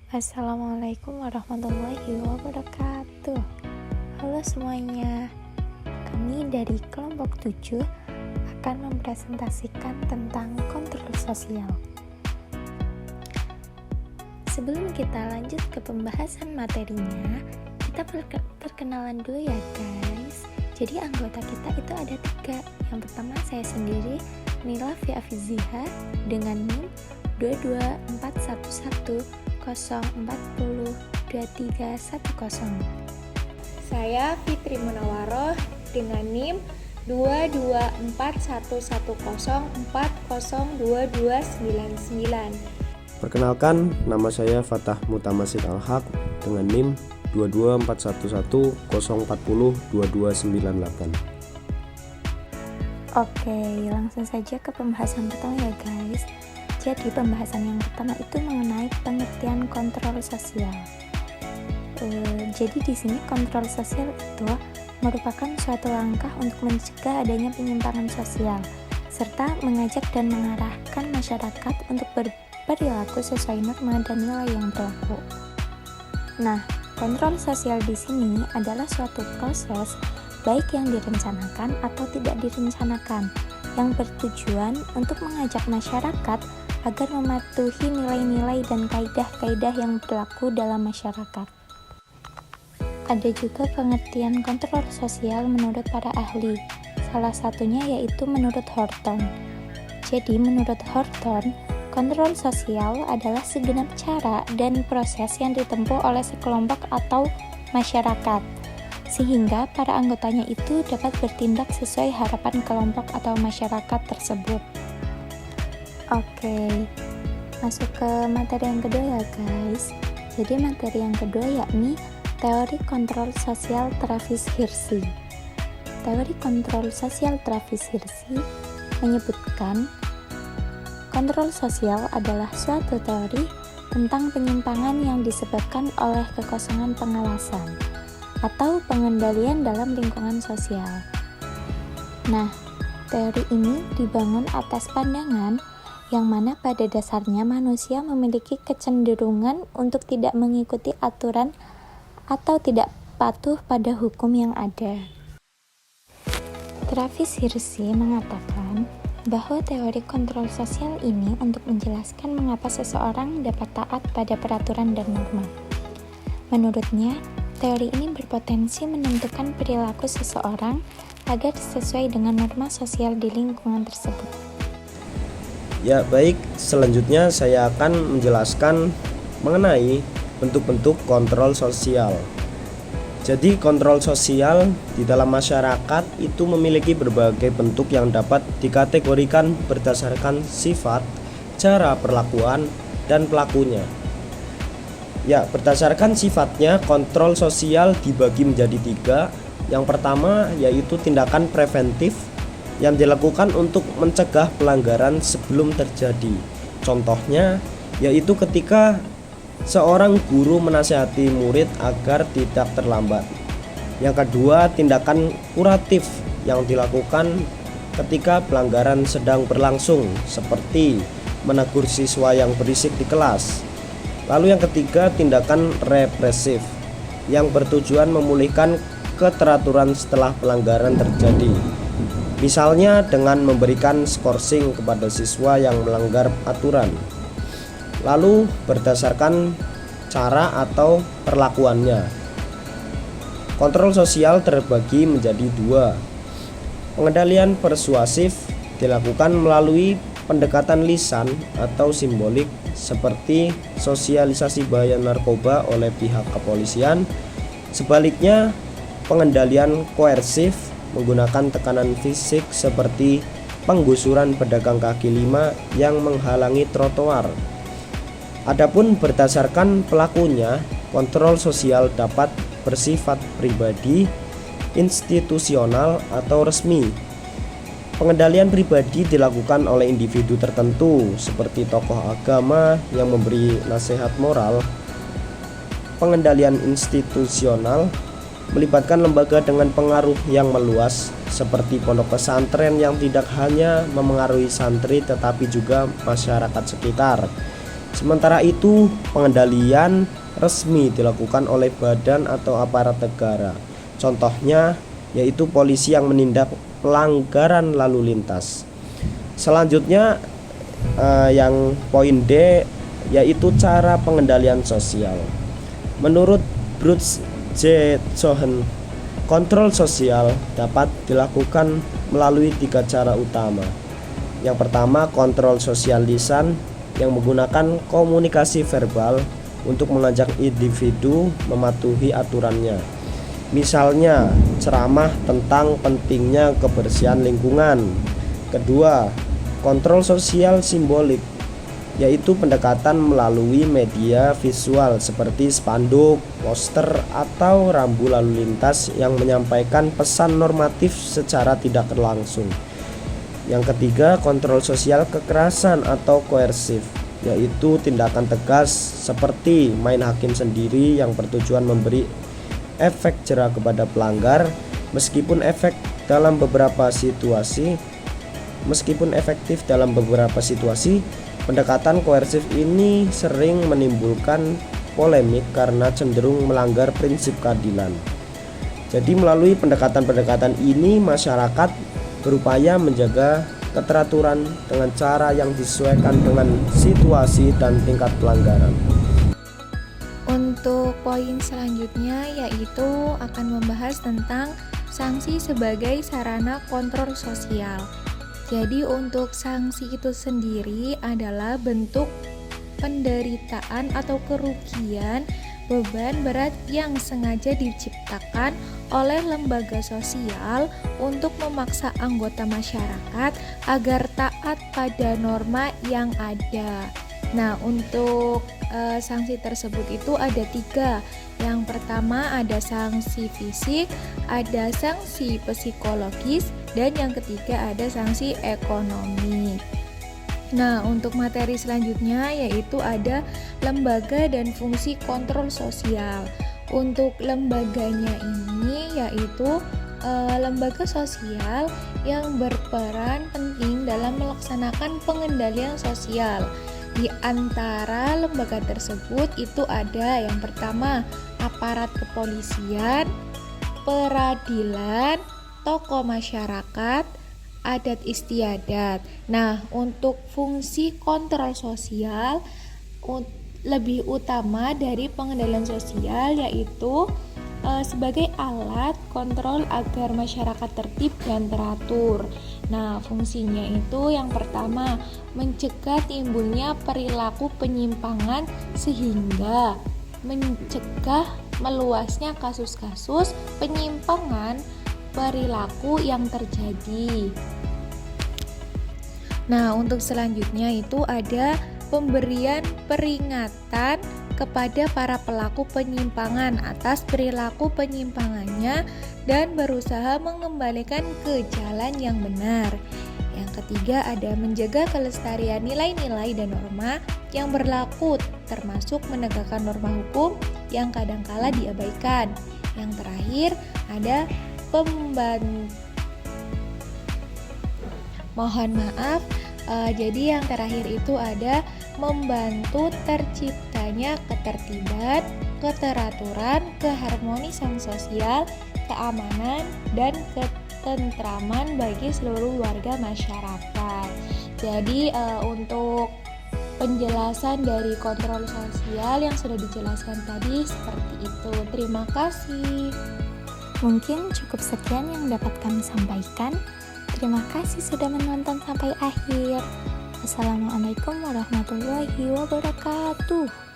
Assalamualaikum warahmatullahi wabarakatuh. Halo semuanya, kami dari kelompok 7 akan mempresentasikan tentang kontrol sosial. Sebelum kita lanjut ke pembahasan materinya, kita perkenalan dulu ya guys. Jadi anggota kita itu ada 3. Yang pertama saya sendiri, Nila Fiafiziha, dengan NIM 2241104023110. Saya Fitri Munawaroh dengan NIM 2241104022299. Perkenalkan, nama saya Fatah Mutamasid Al-Haq dengan NIM 2241104022298. Oke, langsung saja ke pembahasan pertama ya guys. Jadi pembahasan yang pertama itu mengenai pengertian kontrol sosial. Jadi di sini kontrol sosial itu merupakan suatu langkah untuk mencegah adanya penyimpangan sosial, serta mengajak dan mengarahkan masyarakat untuk berperilaku sesuai norma dan nilai yang berlaku. Nah, kontrol sosial di sini adalah suatu proses baik yang direncanakan atau tidak direncanakan, yang bertujuan untuk mengajak masyarakat agar mematuhi nilai-nilai dan kaidah-kaidah yang berlaku dalam masyarakat. Ada juga pengertian kontrol sosial menurut para ahli. Salah satunya yaitu menurut Horton. Jadi menurut Horton, kontrol sosial adalah segenap cara dan proses yang ditempuh oleh sekelompok atau masyarakat, sehingga para anggotanya itu dapat bertindak sesuai harapan kelompok atau masyarakat tersebut. Oke, masuk ke materi yang kedua ya guys. Jadi materi yang kedua yakni teori kontrol sosial Travis Hirschi. Teori kontrol sosial Travis Hirschi menyebutkan kontrol sosial adalah suatu teori tentang penyimpangan yang disebabkan oleh kekosongan pengawasan atau pengendalian dalam lingkungan sosial. Nah, teori ini dibangun atas pandangan yang mana pada dasarnya manusia memiliki kecenderungan untuk tidak mengikuti aturan atau tidak patuh pada hukum yang ada. Travis Hirschi mengatakan bahwa teori kontrol sosial ini untuk menjelaskan mengapa seseorang dapat taat pada peraturan dan norma. Menurutnya, teori ini berpotensi menentukan perilaku seseorang agar sesuai dengan norma sosial di lingkungan tersebut. Ya baik, selanjutnya saya akan menjelaskan mengenai bentuk-bentuk kontrol sosial. Jadi kontrol sosial di dalam masyarakat itu memiliki berbagai bentuk yang dapat dikategorikan berdasarkan sifat, cara perlakuan, dan pelakunya. Ya, berdasarkan sifatnya, kontrol sosial dibagi menjadi 3. Yang pertama yaitu tindakan preventif yang dilakukan untuk mencegah pelanggaran sebelum terjadi. Contohnya yaitu ketika seorang guru menasihati murid agar tidak terlambat. Yang kedua, tindakan kuratif yang dilakukan ketika pelanggaran sedang berlangsung, seperti menegur siswa yang berisik di kelas. Lalu yang ketiga, tindakan represif yang bertujuan memulihkan keteraturan setelah pelanggaran terjadi. Misalnya dengan memberikan skorsing kepada siswa yang melanggar aturan. Lalu berdasarkan cara atau perlakuannya. Kontrol sosial terbagi menjadi 2. Pengendalian persuasif dilakukan melalui pendekatan lisan atau simbolik seperti sosialisasi bahaya narkoba oleh pihak kepolisian. Sebaliknya, pengendalian koersif menggunakan tekanan fisik seperti penggusuran pedagang kaki lima yang menghalangi trotoar. Adapun berdasarkan pelakunya, kontrol sosial dapat bersifat pribadi, institusional, atau resmi. Pengendalian pribadi dilakukan oleh individu tertentu seperti tokoh agama yang memberi nasihat moral. Pengendalian institusional melibatkan lembaga dengan pengaruh yang meluas seperti pondok pesantren yang tidak hanya memengaruhi santri tetapi juga masyarakat sekitar. Sementara itu, pengendalian resmi dilakukan oleh badan atau aparat negara. Contohnya yaitu polisi yang menindak pelanggaran lalu lintas. Selanjutnya yang poin D yaitu cara pengendalian sosial. Menurut Bruce J. Cohen, kontrol sosial dapat dilakukan melalui 3 cara utama. Yang pertama, kontrol sosial lisan yang menggunakan komunikasi verbal untuk mengajak individu mematuhi aturannya. Misalnya, ceramah tentang pentingnya kebersihan lingkungan. Kedua, kontrol sosial simbolik, yaitu pendekatan melalui media visual seperti spanduk, poster, atau rambu lalu lintas yang menyampaikan pesan normatif secara tidak langsung. Yang ketiga, kontrol sosial kekerasan atau koersif, yaitu tindakan tegas seperti main hakim sendiri yang bertujuan memberi efek jera kepada pelanggar meskipun efektif dalam beberapa situasi. Pendekatan koersif ini sering menimbulkan polemik karena cenderung melanggar prinsip keadilan. Jadi melalui pendekatan-pendekatan ini masyarakat berupaya menjaga keteraturan dengan cara yang disesuaikan dengan situasi dan tingkat pelanggaran. Untuk poin selanjutnya yaitu akan membahas tentang sanksi sebagai sarana kontrol sosial. Jadi untuk sanksi itu sendiri adalah bentuk penderitaan atau kerugian beban berat yang sengaja diciptakan oleh lembaga sosial untuk memaksa anggota masyarakat agar taat pada norma yang ada. Nah, untuk sanksi tersebut itu ada 3. Yang pertama ada sanksi fisik, ada sanksi psikologis, dan yang ketiga ada sanksi ekonomi. Nah, untuk materi selanjutnya yaitu ada lembaga dan fungsi kontrol sosial. Untuk lembaganya ini yaitu lembaga sosial yang berperan penting dalam melaksanakan pengendalian sosial. Di antara lembaga tersebut itu ada yang pertama aparat kepolisian, peradilan, tokoh masyarakat, adat istiadat. Nah, untuk fungsi kontrol sosial lebih utama dari pengendalian sosial yaitu sebagai alat kontrol agar masyarakat tertib dan teratur. Nah, fungsinya itu yang pertama mencegah timbulnya perilaku penyimpangan sehingga mencegah meluasnya kasus-kasus penyimpangan perilaku yang terjadi. Nah, untuk selanjutnya itu ada pemberian peringatan kepada para pelaku penyimpangan atas perilaku penyimpangannya dan berusaha mengembalikan ke jalan yang benar. Yang ketiga ada menjaga kelestarian nilai-nilai dan norma yang berlaku, termasuk menegakkan norma hukum yang kadangkala diabaikan. Yang terakhir ada jadi yang terakhir itu ada membantu terciptanya ketertiban, keteraturan, keharmonisan sosial, keamanan, dan ketentraman bagi seluruh warga masyarakat. Jadi untuk penjelasan dari kontrol sosial yang sudah dijelaskan tadi seperti itu. Terima kasih. Mungkin cukup sekian yang dapat kami sampaikan. Terima kasih sudah menonton sampai akhir. Wassalamualaikum warahmatullahi wabarakatuh.